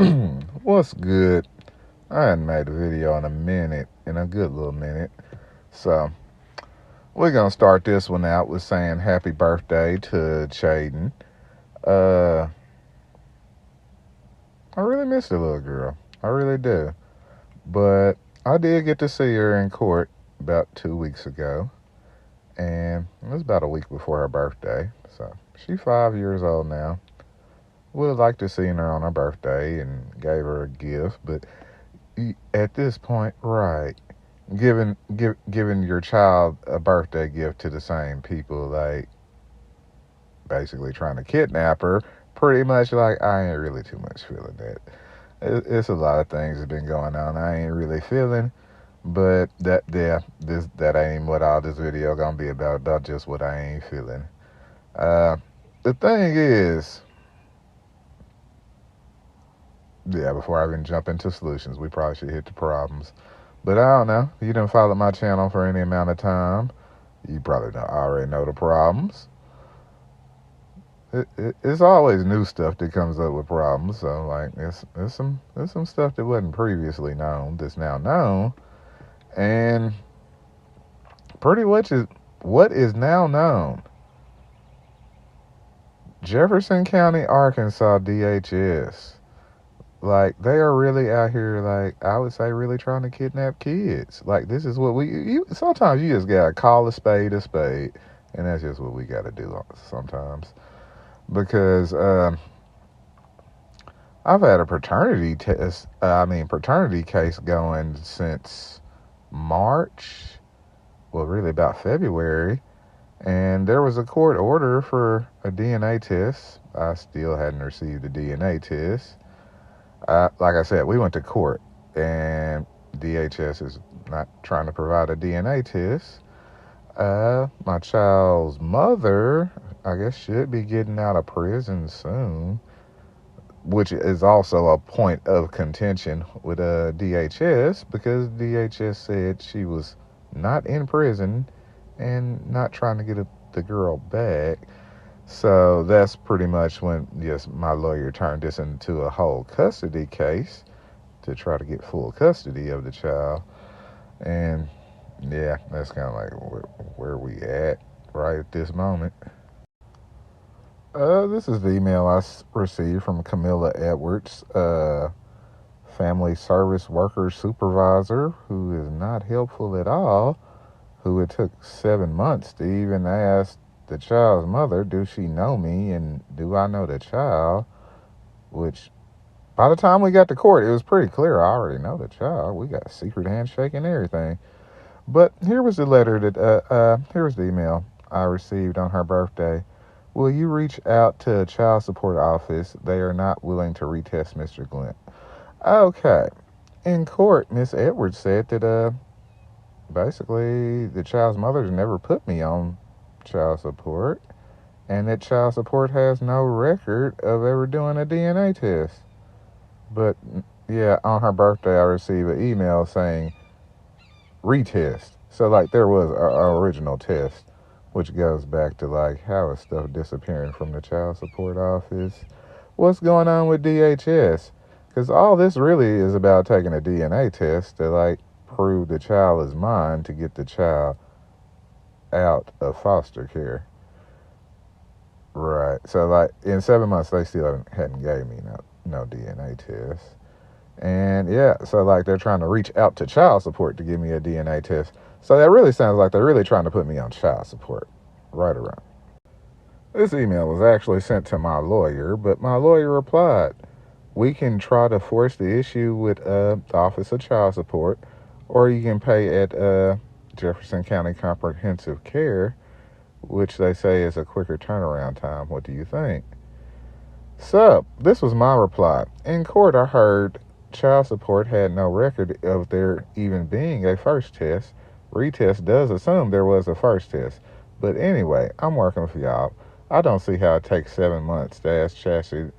What's good? I hadn't made a video in a good little minute. So, we're going to start this one out with saying happy birthday to Cheyden. I really miss the little girl. I really do. But I did get to see her in court about 2 weeks ago. And it was about a week before her birthday. So, she's 5 years old now. Would have liked to see her on her birthday and gave her a gift, but at this point, right, giving your child a birthday gift to the same people, like basically trying to kidnap her, pretty much like I ain't really too much feeling that. It's a lot of things that been going on I ain't really feeling, but that ain't what all this video gonna be about just what I ain't feeling. The thing is, before I even jump into solutions, we probably should hit the problems. But I don't know. You didn't follow my channel for any amount of time. You probably already know the problems. It's always new stuff that comes up with problems. So, like, there's some stuff that wasn't previously known that's now known. And pretty much is what is now known. Jefferson County, Arkansas, DHS. Like, they are really out here, like, I would say, really trying to kidnap kids. Like, this is what sometimes you just gotta call a spade, and that's just what we gotta do sometimes. Because, I've had a paternity case going since March, well, really about February, and there was a court order for a DNA test. I still hadn't received a DNA test. Like I said, we went to court, and DHS is not trying to provide a DNA test. My child's mother, I guess, should be getting out of prison soon, which is also a point of contention with DHS, because DHS said she was not in prison and not trying to get the girl back. So that's pretty much when, yes, my lawyer turned this into a whole custody case to try to get full custody of the child. And yeah, that's kind of like where we at right at this moment. This is the email I received from Kamila Edwards, family service worker supervisor, who is not helpful at all, who it took 7 months to even ask the child's mother, do she know me and do I know the child? Which, by the time we got to court, it was pretty clear I already know the child. We got a secret handshake and everything. But here was the letter here was the email I received on her birthday. Will you reach out to a child support office? They are not willing to retest Mr. Glynn. Okay. In court, Miss Edwards said that basically the child's mother's never put me on child support, and that child support has no record of ever doing a DNA test. But yeah, on her birthday I received an email saying retest. So like there was an original test, which goes back to like how is stuff disappearing from the child support office? What's going on with DHS? Because all this really is about taking a DNA test to like prove the child is mine to get the child out of foster care. Right. So like in 7 months they still hadn't gave me no DNA test. And yeah, so like they're trying to reach out to child support to give me a DNA test. So that really sounds like they're really trying to put me on child support. Right around. This email was actually sent to my lawyer, but my lawyer replied, we can try to force the issue with the Office of Child Support, or you can pay at Jefferson County Comprehensive Care, which they say is a quicker turnaround time. What do you think? So, this was my reply. In court, I heard child support had no record of there even being a first test. Retest does assume there was a first test. But anyway, I'm working for y'all. I don't see how it takes 7 months to ask Chassity,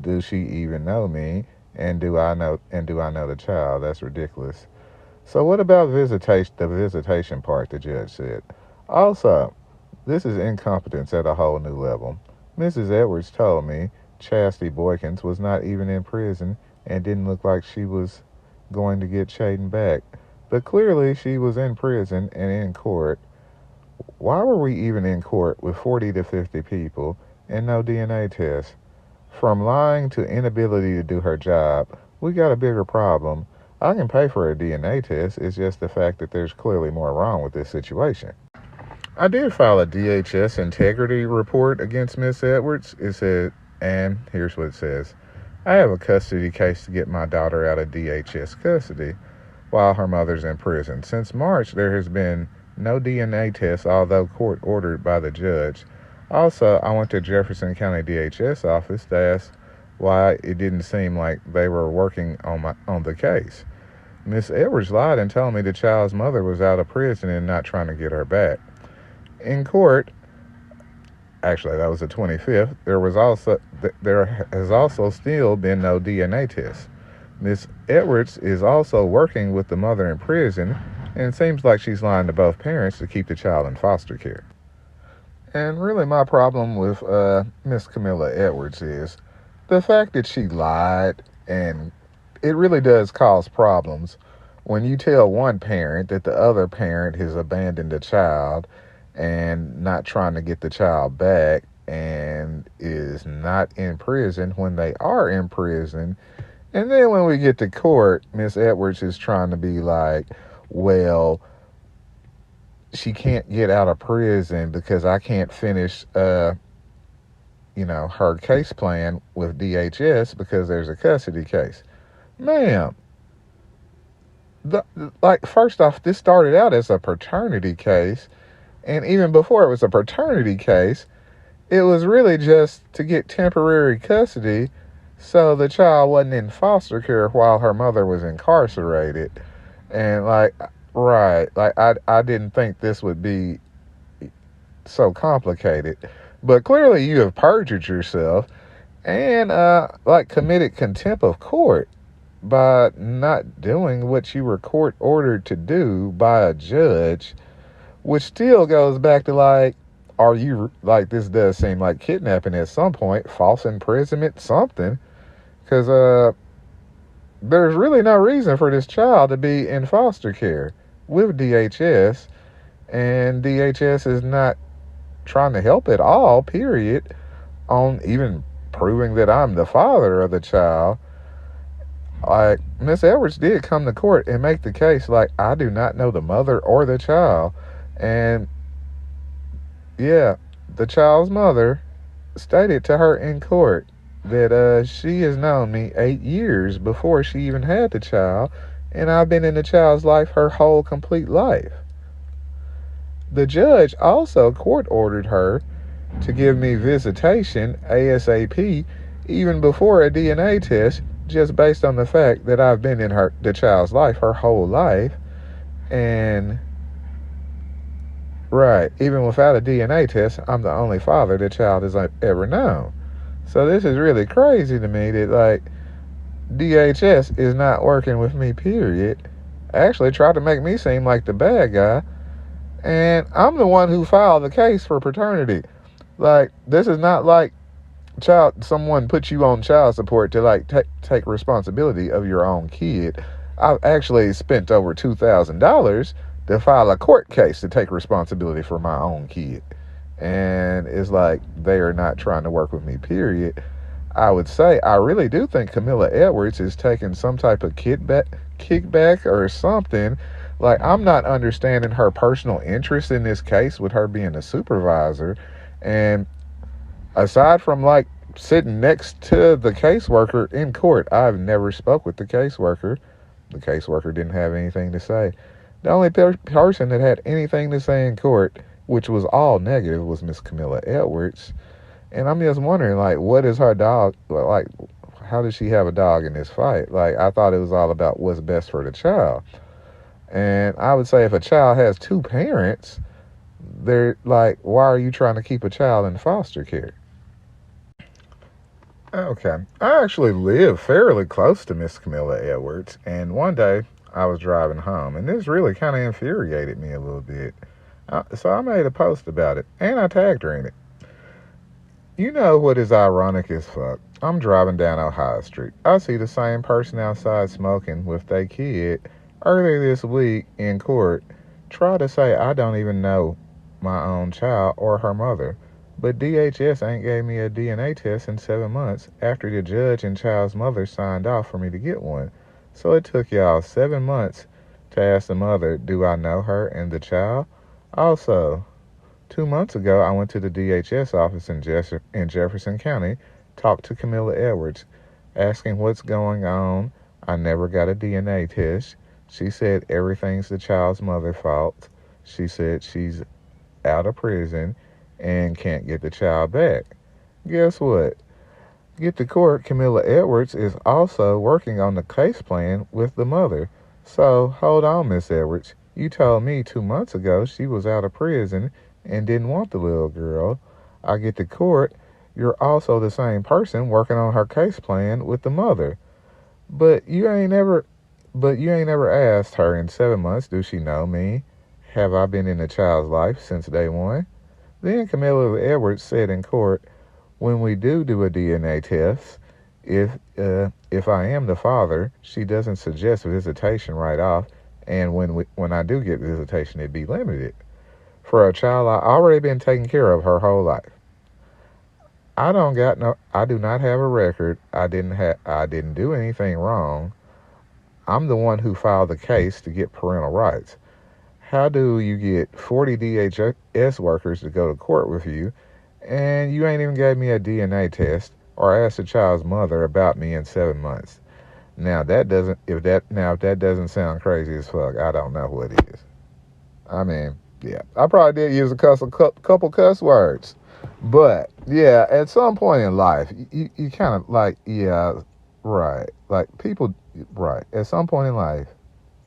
do she even know me? And do I know the child? That's ridiculous. So what about the visitation part, the judge said. Also, this is incompetence at a whole new level. Mrs. Edwards told me Cheyden Boykin was not even in prison and didn't look like she was going to get Cheyden back. But clearly she was in prison and in court. Why were we even in court with 40 to 50 people and no DNA test? From lying to inability to do her job, we got a bigger problem. I can pay for a DNA test. It's just the fact that there's clearly more wrong with this situation. I did file a DHS integrity report against Miss Edwards. It said, and here's what it says. I have a custody case to get my daughter out of DHS custody while her mother's in prison. Since March, there has been no DNA test, although court ordered by the judge. Also, I went to Jefferson County DHS office to ask why it didn't seem like they were working on the case. Miss Edwards lied and told me the child's mother was out of prison and not trying to get her back. In court, actually that was the 25th, there has also still been no DNA test. Miss Edwards is also working with the mother in prison, and it seems like she's lying to both parents to keep the child in foster care. And really my problem with Miss Kamila Edwards is the fact that she lied, and it really does cause problems when you tell one parent that the other parent has abandoned the child and not trying to get the child back and is not in prison when they are in prison. And then when we get to court, Miss Edwards is trying to be like, well, she can't get out of prison because I can't finish, her case plan with DHS because there's a custody case. Ma'am, first off, this started out as a paternity case, and even before it was a paternity case, it was really just to get temporary custody so the child wasn't in foster care while her mother was incarcerated. And I didn't think this would be so complicated. But clearly you have perjured yourself and committed contempt of court by not doing what you were court ordered to do by a judge, which still goes back to are you, this does seem like kidnapping at some point, false imprisonment, something, because there's really no reason for this child to be in foster care with DHS, and DHS is not trying to help at all, period, on even proving that I'm the father of the child. Miss Edwards did come to court and make the case I do not know the mother or the child. And yeah, the child's mother stated to her in court that she has known me 8 years before she even had the child, and I've been in the child's life her whole complete life. The judge also court ordered her to give me visitation ASAP even before a DNA test, just based on the fact that I've been in the child's life her whole life. And right, even without a DNA test, I'm the only father the child has ever known. So this is really crazy to me that DHS is not working with me, period. Actually tried to make me seem like the bad guy, and I'm the one who filed the case for paternity. This is not someone put you on child support to take responsibility of your own kid. I've actually spent over $2,000 to file a court case to take responsibility for my own kid. And it's they are not trying to work with me, period. I would say I really do think Kamila Edwards is taking some type of kickback or something. I'm not understanding her personal interest in this case with her being a supervisor. And aside from sitting next to the caseworker in court, I've never spoke with the caseworker. The caseworker didn't have anything to say. The only person that had anything to say in court, which was all negative, was Miss Kamila Edwards. And I'm just wondering, what is her dog, how does she have a dog in this fight? I thought it was all about what's best for the child. And I would say if a child has two parents, they're why are you trying to keep a child in foster care? Okay. I actually live fairly close to Miss Kamila Edwards, and one day I was driving home, and this really kind of infuriated me a little bit. So I made a post about it, and I tagged her in it. You know what is ironic as fuck? I'm driving down Ohio Street. I see the same person outside smoking with their kid earlier this week in court try to say I don't even know my own child or her mother. But DHS ain't gave me a DNA test in 7 months after the judge and child's mother signed off for me to get one. So it took y'all 7 months to ask the mother, do I know her and the child? Also, 2 months ago, I went to the DHS office in Jefferson County, talked to Kamila Edwards, asking what's going on. I never got a DNA test. She said everything's the child's mother's fault. She said she's out of prison and can't get the child back. Guess what? Get to court, Kamila Edwards is also working on the case plan with the mother. So, hold on, Miss Edwards. You told me 2 months ago she was out of prison and didn't want the little girl. I get to court, you're also the same person working on her case plan with the mother. But you ain't never asked her in 7 months, do she know me? Have I been in the child's life since day one? Then Kamila Edwards said in court, when we do a DNA test, if I am the father, she doesn't suggest visitation right off, and when I do get visitation, it be limited. For a child I already been taking care of her whole life. I do not have a record. I didn't do anything wrong. I'm the one who filed the case to get parental rights. How do you get 40 DHS workers to go to court with you, and you ain't even gave me a DNA test or asked the child's mother about me in 7 months? If that doesn't sound crazy as fuck, I don't know what is. I mean, yeah, I probably did use a couple cuss words, but yeah, at some point in life, you kind of like, yeah, right, like people, right, at some point in life,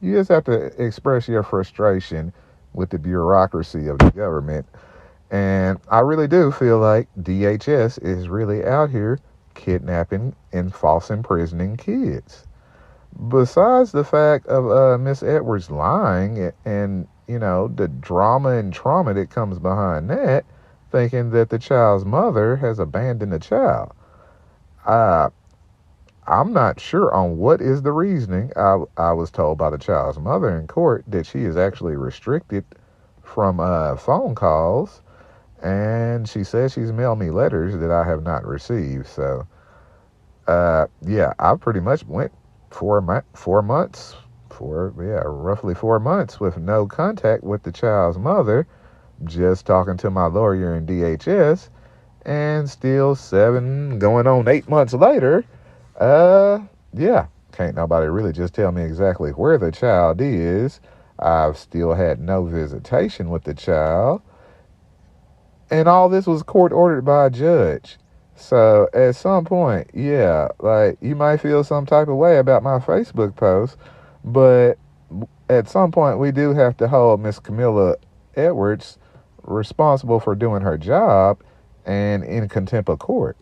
you just have to express your frustration with the bureaucracy of the government, and I really do feel like DHS is really out here kidnapping and false imprisoning kids. Besides the fact of Miss Edwards lying and, you know, the drama and trauma that comes behind that, thinking that the child's mother has abandoned the child. I'm not sure on what is the reasoning. I was told by the child's mother in court that she is actually restricted from phone calls, and she says she's mailed me letters that I have not received. So, yeah, I pretty much went roughly 4 months with no contact with the child's mother, just talking to my lawyer in DHS, and still going on 8 months later, yeah, can't nobody really just tell me exactly where the child is. I've still had no visitation with the child, and all this was court ordered by a judge. So at some point, yeah, like you might feel some type of way about my Facebook post, but at some point we do have to hold Miss Kamila Edwards responsible for doing her job and in contempt of court.